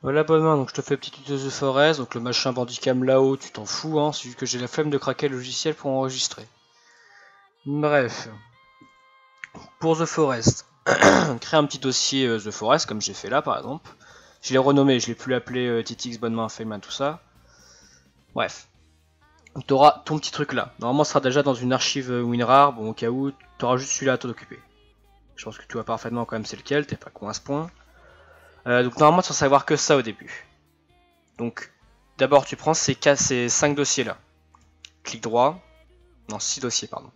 Voilà bonhomme, donc je te fais petit tuto de Forest, donc le machin bandicam là-haut, tu t'en fous, hein, c'est juste que j'ai la flemme de craquer le logiciel pour enregistrer. Bref, pour The Forest, crée un petit dossier The Forest, comme j'ai fait là par exemple. Je l'ai renommé, je l'ai plus appelé TTX Bonne Feynman, tout ça. Bref, tu auras ton petit truc là. Normalement, ce sera déjà dans une archive WinRAR, bon au cas où, tu auras juste celui-là à t'en occuper. Je pense que tu vois parfaitement quand même c'est lequel, t'es pas con à ce point. Donc normalement, tu vas savoir que ça au début. Donc, d'abord, tu prends ces 5 dossiers là. Clic droit, non 6 dossiers pardon.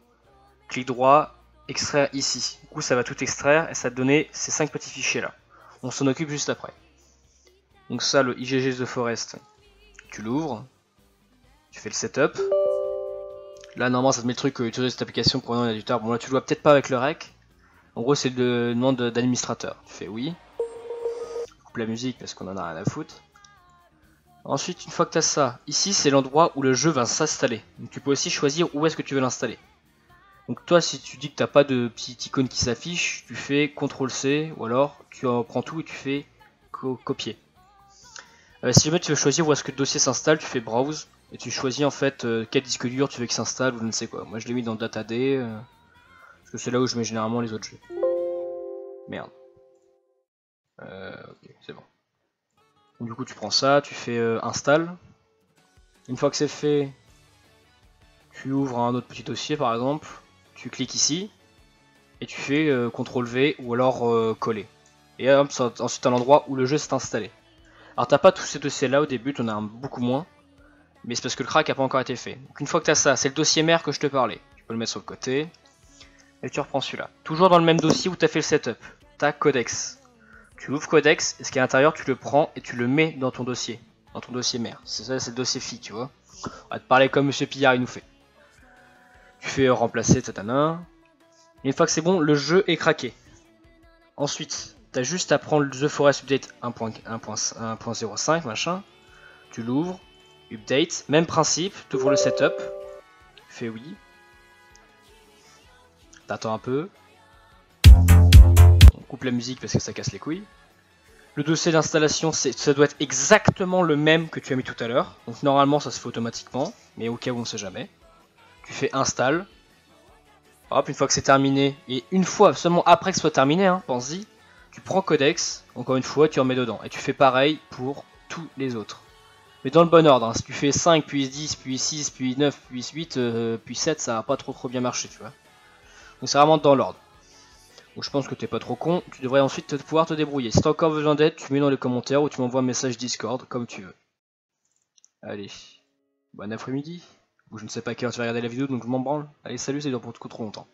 Clic droit, extraire ici. Du coup ça va tout extraire et ça va te donner ces 5 petits fichiers là. On s'en occupe juste après. Donc ça le IGG The Forest, tu l'ouvres, tu fais le setup. Là normalement ça te met le truc utiliser cette application pour un éditeur. Bon là tu le vois peut-être pas avec le rec. En gros c'est le nom d'administrateur. Tu fais oui. Coupe la musique parce qu'on en a rien à foutre. Ensuite une fois que tu as ça, ici c'est l'endroit où le jeu va s'installer. Donc tu peux aussi choisir où est-ce que tu veux l'installer. Donc toi si tu dis que t'as pas de petite icône qui s'affiche, tu fais CTRL-C ou alors tu en prends tout et tu fais copier. Si jamais tu veux choisir où est-ce que le dossier s'installe, tu fais Browse et tu choisis en fait quel disque dur tu veux qu'il s'installe ou je ne sais quoi. Moi je l'ai mis dans DataD parce que c'est là où je mets généralement les autres jeux. Merde. Ok, c'est bon. Donc, du coup tu prends ça, tu fais Install. Une fois que c'est fait, tu ouvres un autre petit dossier par exemple, tu cliques ici, et tu fais CTRL V ou alors coller. Et hop, ensuite à l'endroit où le jeu s'est installé. Alors t'as pas tous ces dossiers là au début, t'en as beaucoup moins, mais c'est parce que le crack a pas encore été fait. Donc une fois que t'as ça, c'est le dossier mère que je te parlais. Tu peux le mettre sur le côté, et tu reprends celui-là. Toujours dans le même dossier où t'as fait le setup. T'as codex. Tu ouvres codex, et ce qui est à l'intérieur, tu le prends et tu le mets dans ton dossier. Dans ton dossier mère. C'est ça, c'est le dossier fi, tu vois. On va te parler comme Monsieur Pillard il nous fait. Tu fais remplacer, tatana. Et une fois que c'est bon, le jeu est craqué. Ensuite, t'as juste à prendre le The Forest Update 1.05 machin, tu l'ouvres, update, même principe, tu ouvres le setup, fais oui, t'attends un peu, on coupe la musique parce que ça casse les couilles. Le dossier d'installation, ça doit être exactement le même que tu as mis tout à l'heure, donc normalement ça se fait automatiquement, mais au cas où on sait jamais. Tu fais install, hop, une fois que c'est terminé, et une fois seulement après que ce soit terminé, hein, pense-y, tu prends codex, encore une fois, tu en mets dedans, et tu fais pareil pour tous les autres. Mais dans le bon ordre, hein. Si tu fais 5, puis 10, puis 6, puis 9, puis 8, puis 7, ça va pas trop bien marcher, tu vois. Donc c'est vraiment dans l'ordre. Donc je pense que t'es pas trop con, tu devrais ensuite pouvoir te débrouiller. Si t'as encore besoin d'aide, tu mets dans les commentaires ou tu m'envoies un message Discord, comme tu veux. Allez, bon après-midi. Ou je ne sais pas à quelle heure tu vas regarder la vidéo, donc je m'en branle. Allez, salut, c'est dans pour trop longtemps.